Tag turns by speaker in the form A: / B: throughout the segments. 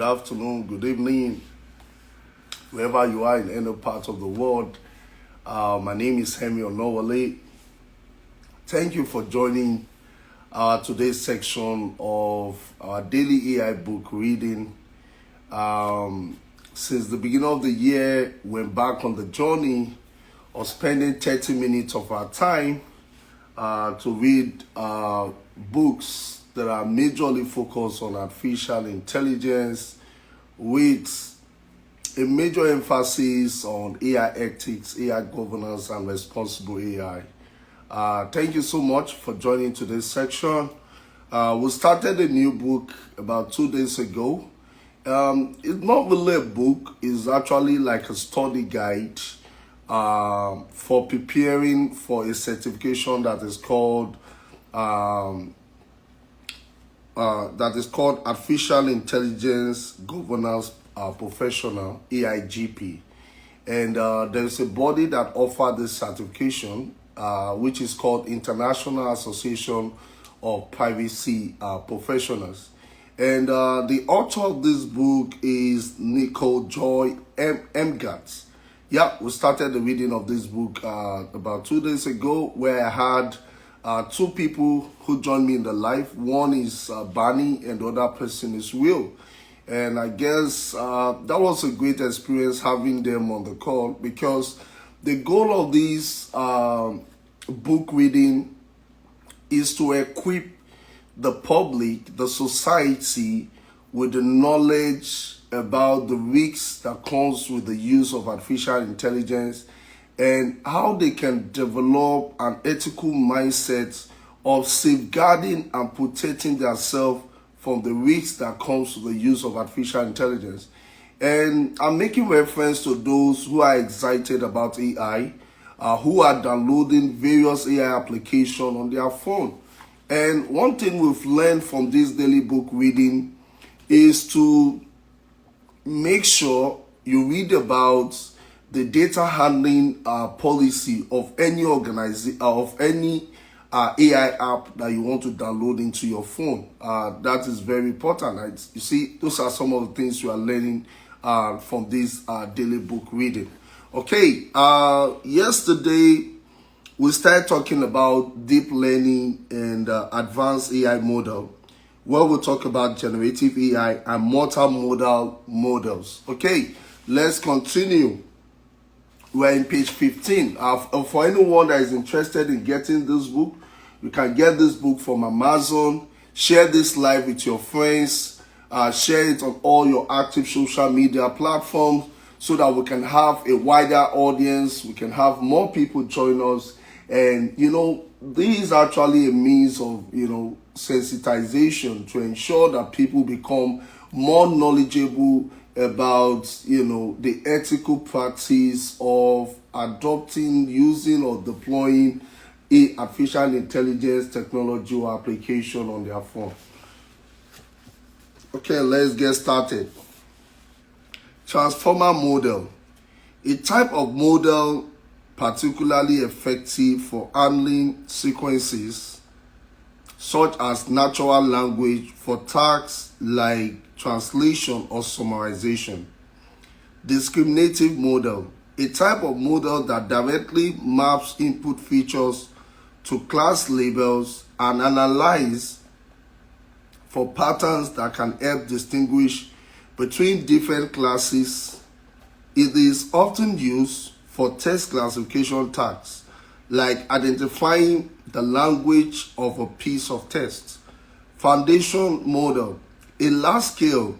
A: good afternoon, good evening, wherever you are in any part of the world. My name is Hemi Onowale. Thank you for joining today's section of our daily AI book reading. Since the beginning of the year, we're back on the journey of spending 30 minutes of our time to read books that are majorly focused on artificial intelligence with a major emphasis on AI ethics, AI governance, and responsible AI. Thank you so much for joining today's section. We started a new book about 2 days ago. It's not really a book, it's actually like a study guide for preparing for a certification that is called Artificial Intelligence Governance Professional, AIGP. And there's a body that offers this certification, which is called International Association of Privacy Professionals. And the author of this book is Nicole Joy Elmgart. Yeah, we started the reading of this book about 2 days ago, where I had two people who joined me in the live. One is Barney and the other person is Will. And I guess that was a great experience having them on the call, because the goal of this book reading is to equip the public, the society, with the knowledge about the risks that comes with the use of artificial intelligence and how they can develop an ethical mindset of safeguarding and protecting themselves from the risks that comes with the use of artificial intelligence. And I'm making reference to those who are excited about AI, who are downloading various AI applications on their phone. And one thing we've learned from this daily book reading is to make sure you read about the data handling policy of any organization, of any AI app that you want to download into your phone. That is very important. You see, those are some of the things you are learning from this daily book reading. Okay, yesterday we started talking about deep learning and advanced AI model, where we'll talk about generative AI and multimodal models. Okay, let's continue. We're in page 15. For anyone that is interested in getting this book, you can get this book from Amazon. Share this live with your friends. Share it on all your active social media platforms so that we can have a wider audience. We can have more people join us. And, this is actually a means of, sensitization to ensure that people become more knowledgeable about, the ethical practice of adopting, using, or deploying artificial intelligence technology or application on their phone. Okay, let's get started. Transformer model. A type of model particularly effective for handling sequences such as natural language for tasks like translation or summarization. Discriminative model. A type of model that directly maps input features to class labels and analyze for patterns that can help distinguish between different classes. It is often used for text classification tasks, like identifying the language of a piece of text. Foundation model. A large-scale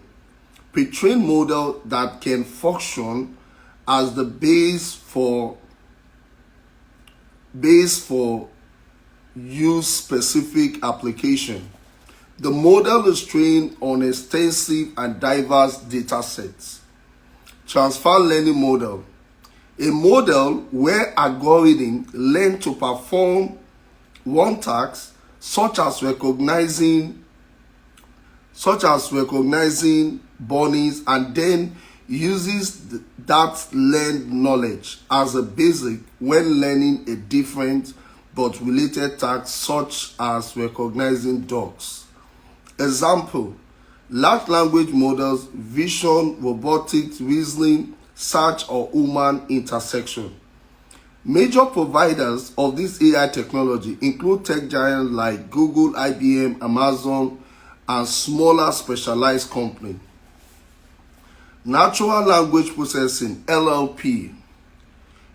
A: pre-trained model that can function as the base for use-specific application. The model is trained on extensive and diverse data sets. Transfer learning model. A model where algorithms learn to perform one task, such as recognizing bunnies, and then uses that learned knowledge as a basic when learning a different but related task, such as recognizing dogs. Example: large language models, vision, robotics, reasoning, search, or human intersection. Major providers of this AI technology include tech giants like Google, IBM, Amazon, and smaller specialized companies. Natural language processing, (NLP),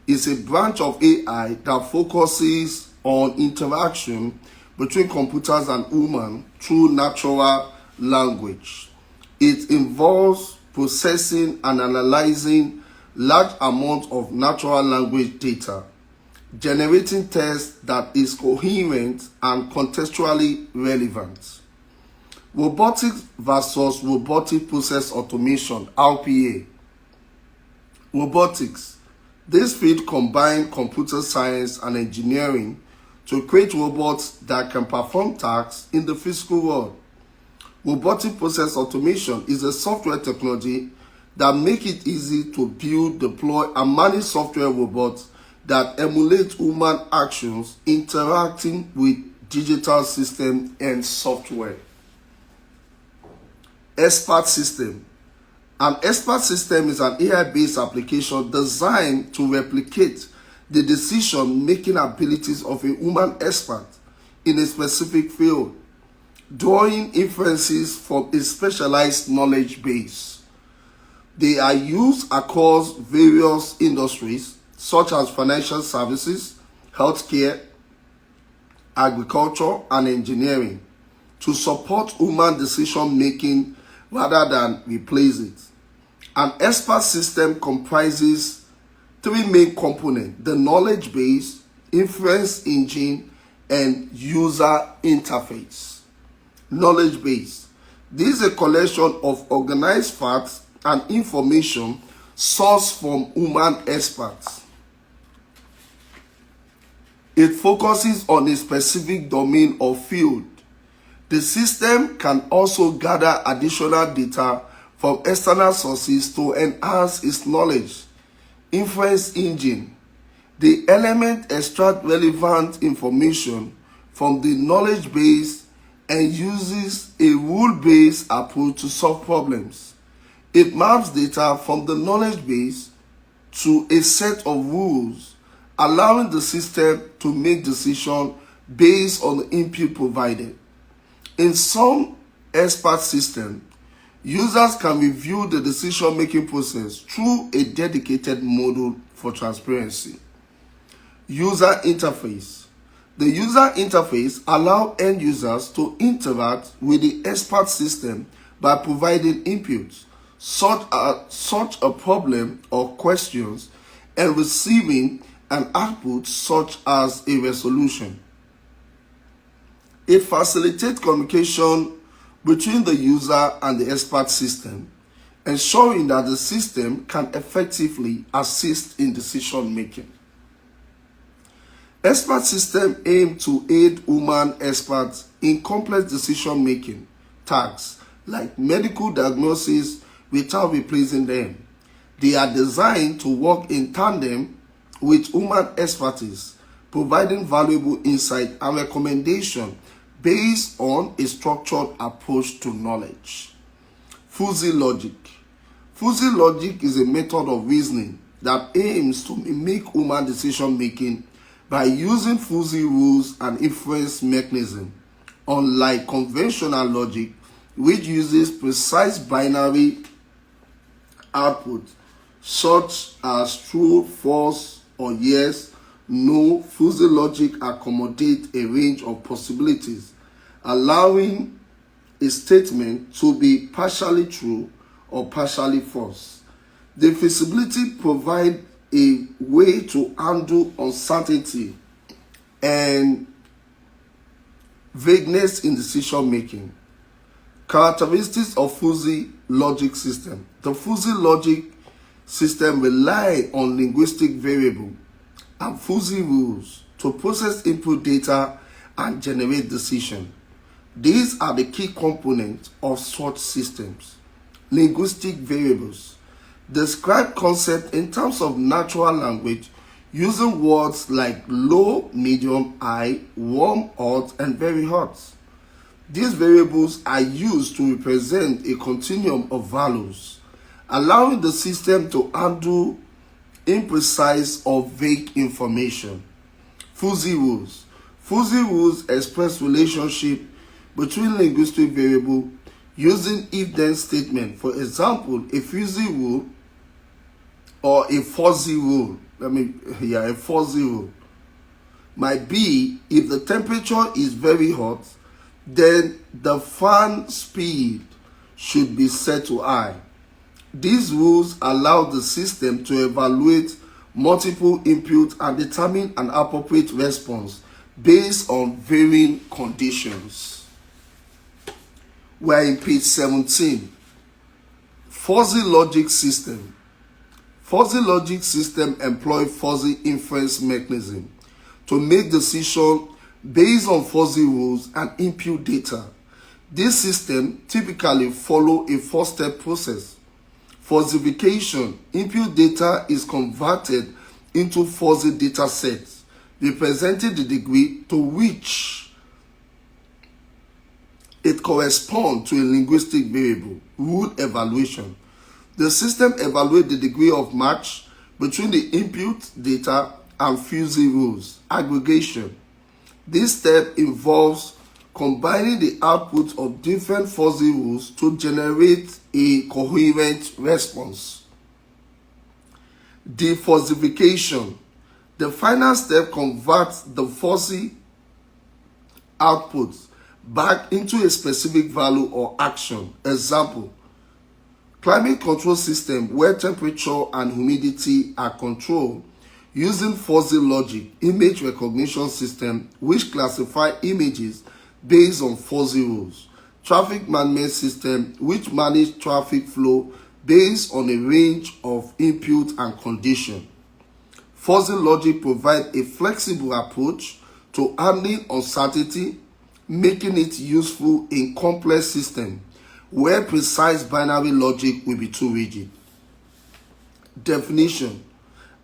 A: is a branch of AI that focuses on interaction between computers and humans through natural language. It involves processing and analyzing large amounts of natural language data, generating text that is coherent and contextually relevant. Robotics versus robotic process automation, (RPA). Robotics. This field combines computer science and engineering to create robots that can perform tasks in the physical world. Robotic process automation is a software technology that makes it easy to build, deploy, and manage software robots that emulate human actions interacting with digital systems and software. Expert system. An expert system is an AI-based application designed to replicate the decision-making abilities of a human expert in a specific field, drawing inferences from a specialized knowledge base. They are used across various industries such as financial services, healthcare, agriculture, and engineering to support human decision-making rather than replace it. An expert system comprises three main components: the knowledge base, inference engine, and user interface. Knowledge base. This is a collection of organized facts and information sourced from human experts. It focuses on a specific domain or field. The system can also gather additional data from external sources to enhance its knowledge. Inference engine. The element extracts relevant information from the knowledge base and uses a rule-based approach to solve problems. It maps data from the knowledge base to a set of rules, allowing the system to make decisions based on the input provided. In some expert systems, users can review the decision-making process through a dedicated module for transparency. User interface. The user interface allows end users to interact with the expert system by providing inputs, such a problem or questions, and receiving an output such as a resolution. It facilitates communication between the user and the expert system, ensuring that the system can effectively assist in decision making. Expert systems aim to aid human experts in complex decision making tasks like medical diagnosis without replacing them. They are designed to work in tandem with human expertise, providing valuable insight and recommendation based on a structured approach to knowledge. Fuzzy logic. Fuzzy logic is a method of reasoning that aims to mimic human decision making by using fuzzy rules and inference mechanisms, unlike conventional logic, which uses precise binary output such as true, false, or yes, no. Fuzzy logic accommodates a range of possibilities, allowing a statement to be partially true or partially false. The feasibility provides a way to handle uncertainty and vagueness in decision making. Characteristics of fuzzy logic system. The fuzzy logic system relies on linguistic variables and fuzzy rules to process input data and generate decisions. These are the key components of such systems. Linguistic variables describe concepts in terms of natural language using words like low, medium, high, warm, hot, and very hot. These variables are used to represent a continuum of values, allowing the system to handle imprecise or vague information. Fuzzy rules. Fuzzy rules express relationship between linguistic variables using if-then statement. For example, a fuzzy rule or a fuzzy rule. A fuzzy rule might be if the temperature is very hot, then the fan speed should be set to high. These rules allow the system to evaluate multiple inputs and determine an appropriate response based on varying conditions. We are in page 17. Fuzzy logic system. Fuzzy logic system employ fuzzy inference mechanism to make decisions based on fuzzy rules and input data. This system typically follow a four-step process. Fuzzification. Input data is converted into fuzzy data sets, representing the degree to which it corresponds to a linguistic variable. Rule evaluation. The system evaluates the degree of match between the input data and fuzzy rules. Aggregation. This step involves combining the output of different fuzzy rules to generate a coherent response. Defuzzification. The final step converts the fuzzy outputs back into a specific value or action. Example, climate control system where temperature and humidity are controlled using fuzzy logic. Image recognition system which classify images based on fuzzy rules. Traffic management system which manage traffic flow based on a range of input and condition. Fuzzy logic provides a flexible approach to handling uncertainty, making it useful in complex systems where precise binary logic will be too rigid. Definition: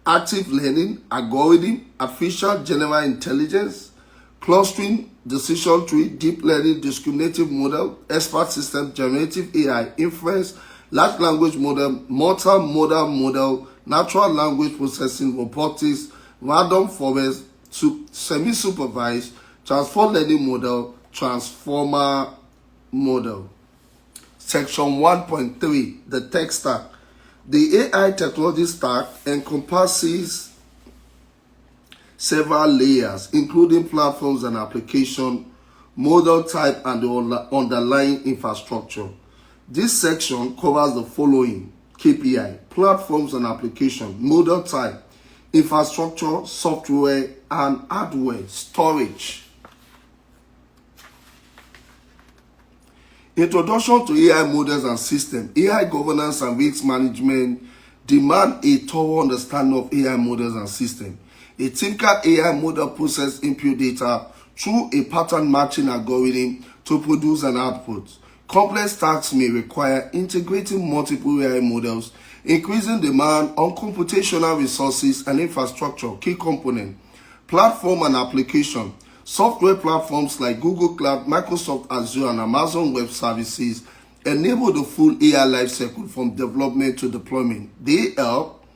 A: active learning, algorithm, artificial general intelligence, clustering, decision tree, deep learning, discriminative model, expert system, generative AI, inference, large language model, multimodal model, natural language processing, robotics, random forest, semi-supervised, transform learning model, transformer model. Section 1.3, the tech stack. The AI technology stack encompasses several layers, including platforms and application, model type, and the underlying infrastructure. This section covers the following KPI: platforms and application, model type, infrastructure, software, and hardware, storage. Introduction to AI models and systems. AI governance and risk management demand a thorough understanding of AI models and systems. A typical AI model processes input data through a pattern matching algorithm to produce an output. Complex tasks may require integrating multiple AI models, increasing demand on computational resources and infrastructure. Key component: platform and application. Software platforms like Google Cloud, Microsoft Azure, and Amazon Web Services enable the full AI lifecycle from development to deployment. They help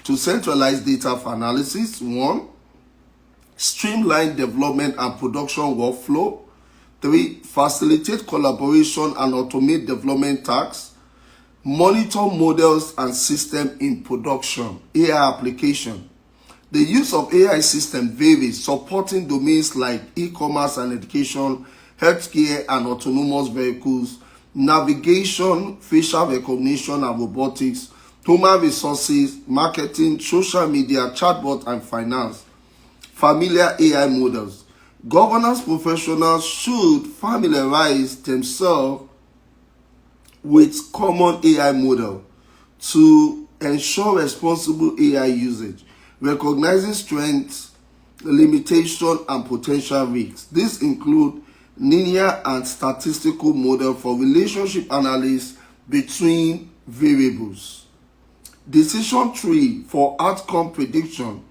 A: to centralize data for analysis. 1. Streamline development and production workflow. 3. Facilitate collaboration and automate development tasks. Monitor models and systems in production. AI application. The use of AI systems varies, supporting domains like e-commerce and education, healthcare and autonomous vehicles, navigation, facial recognition and robotics, human resources, marketing, social media, chatbot, and finance. Familiar AI models. Governance professionals should familiarize themselves with common AI model to ensure responsible AI usage, recognizing strengths, limitation, and potential risks. This include linear and statistical model for relationship analysis between variables. Decision tree for outcome prediction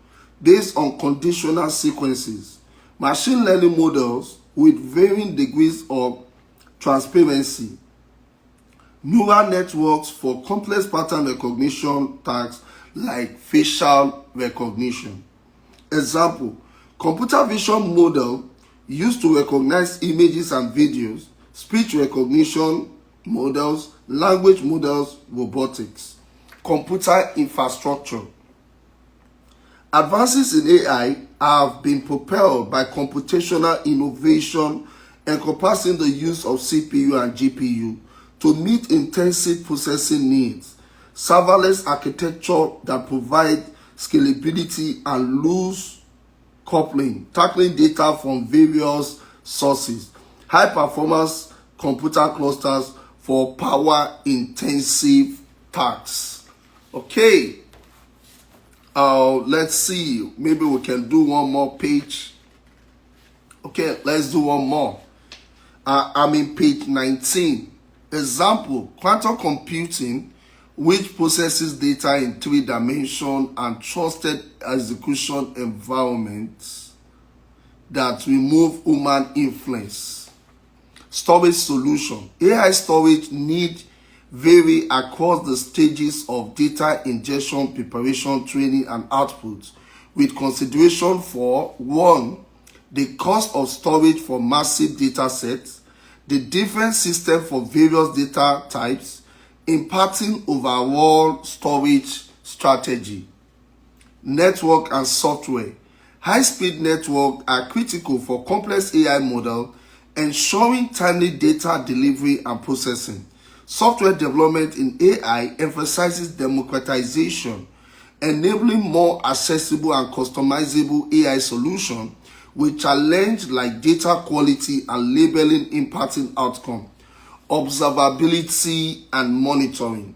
A: based on conditional sequences. Machine learning models with varying degrees of transparency. Neural networks for complex pattern recognition tasks like facial recognition. Example, computer vision model used to recognize images and videos, speech recognition models, language models, robotics. Computer infrastructure. Advances in AI have been propelled by computational innovation encompassing the use of CPU and GPU to meet intensive processing needs, serverless architecture that provide scalability and loose coupling, tackling data from various sources, high-performance computer clusters for power-intensive tasks. Okay, let's see. Maybe we can do one more page. Okay, let's do one more. I'm in page 19. Example, quantum computing, which processes data in 3 dimensions and trusted execution environments that remove human influence. Storage solution. AI storage need vary across the stages of data ingestion, preparation, training, and output, with consideration for 1. The cost of storage for massive data sets, the different system for various data types, impacting overall storage strategy. Network and software. High-speed networks are critical for complex AI models, ensuring timely data delivery and processing. Software development in AI emphasizes democratization, enabling more accessible and customizable AI solutions with challenges like data quality and labeling impacting outcome. Observability and monitoring.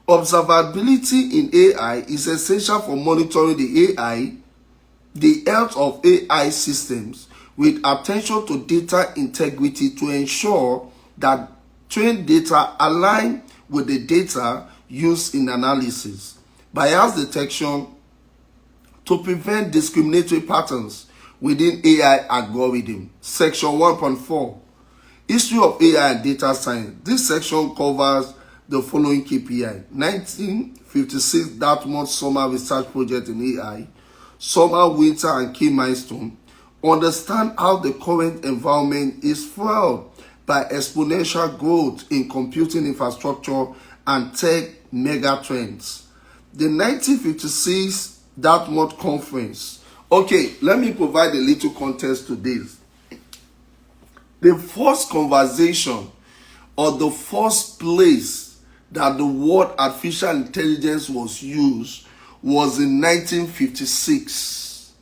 A: Observability in AI is essential for monitoring the health of AI systems with attention to data integrity to ensure that trained data align with the data used in analysis. Bias detection to prevent discriminatory patterns within AI algorithm. Section 1.4. History of AI and data science. This section covers the following KPI. 1956 Dartmouth Summer Research Project in AI. Summer, winter, and key milestone. Understand how the current environment is fueled by exponential growth in computing infrastructure and tech megatrends. The 1956 Dartmouth Conference. Okay, let me provide a little context to this. The first conversation or the first place that the word artificial intelligence was used was in 1956.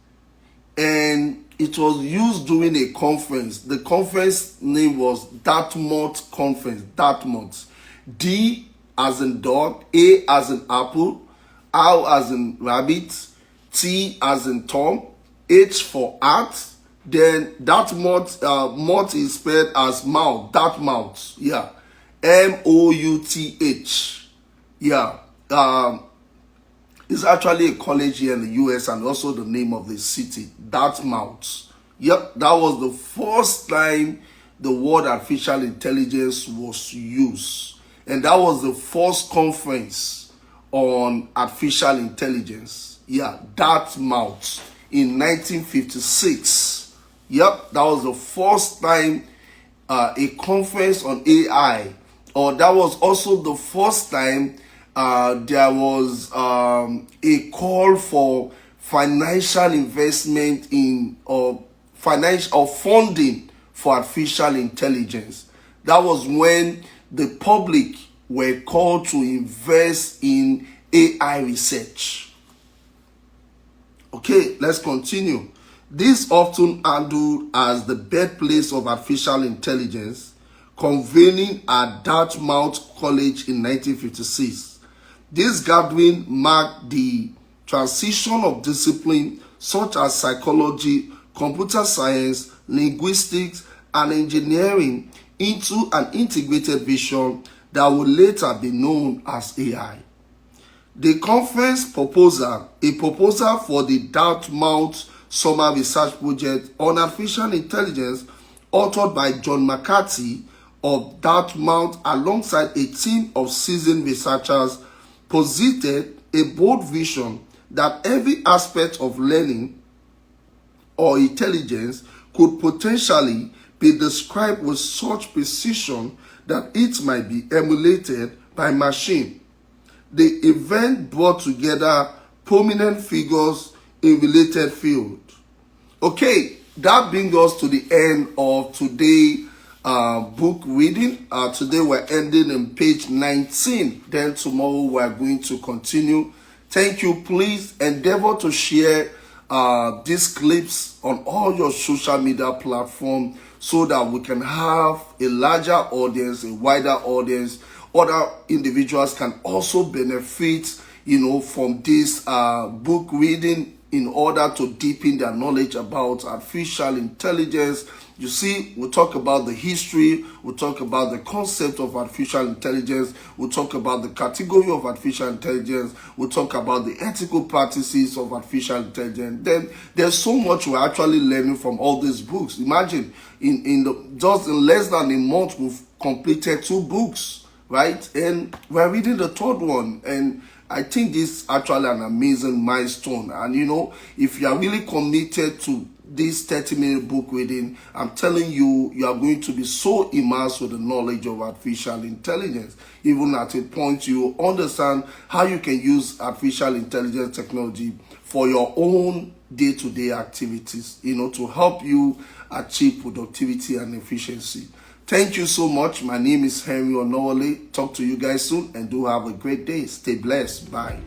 A: And it was used during a conference. The conference name was Dartmouth Conference. Dartmouth. D as in dog, A as in apple, R as in rabbit, T as in Tom, H for heart. Then Dartmouth, mouth is spelled as mouth. Dartmouth. Yeah. Mouth. Yeah. It's actually a college here in the US and also the name of the city, Dartmouth. Yep, that was the first time the word artificial intelligence was used. And that was the first conference on artificial intelligence. Yeah, Dartmouth in 1956. Yep, that was the first time a conference on AI, or that was also the first time there was a call for financial investment in financial funding for artificial intelligence. That was when the public were called to invest in AI research. Okay, let's continue. This often handled as the birthplace of artificial intelligence, convening at Dartmouth College in 1956. This gathering marked the transition of disciplines such as psychology, computer science, linguistics, and engineering into an integrated vision that would later be known as AI. The conference proposal, a proposal for the Dartmouth Summer Research Project on Artificial Intelligence, authored by John McCarthy, of Dartmouth, alongside a team of seasoned researchers, posited a bold vision that every aspect of learning or intelligence could potentially be described with such precision that it might be emulated by machine. The event brought together prominent figures in related fields. Okay, that brings us to the end of today's book reading. Today we're ending in page 19. Then tomorrow we're going to continue. Thank you. Please endeavor to share these clips on all your social media platforms so that we can have a larger audience, a wider audience. Other individuals can also benefit, from this book reading in order to deepen their knowledge about artificial intelligence. You see, we'll talk about the history, we'll talk about the concept of artificial intelligence, we'll talk about the category of artificial intelligence, we'll talk about the ethical practices of artificial intelligence. Then there's so much we're actually learning from all these books. Imagine, just in less than a month, we've completed 2 books, right? And we're reading the 3rd one. And I think this is actually an amazing milestone. And if you are really committed to this 30-minute book reading, I'm telling you, you are going to be so immersed with the knowledge of artificial intelligence. Even at a point, you understand how you can use artificial intelligence technology for your own day-to-day activities, to help you achieve productivity and efficiency. Thank you so much. My name is Henry Onowale. Talk to you guys soon and do have a great day. Stay blessed. Bye.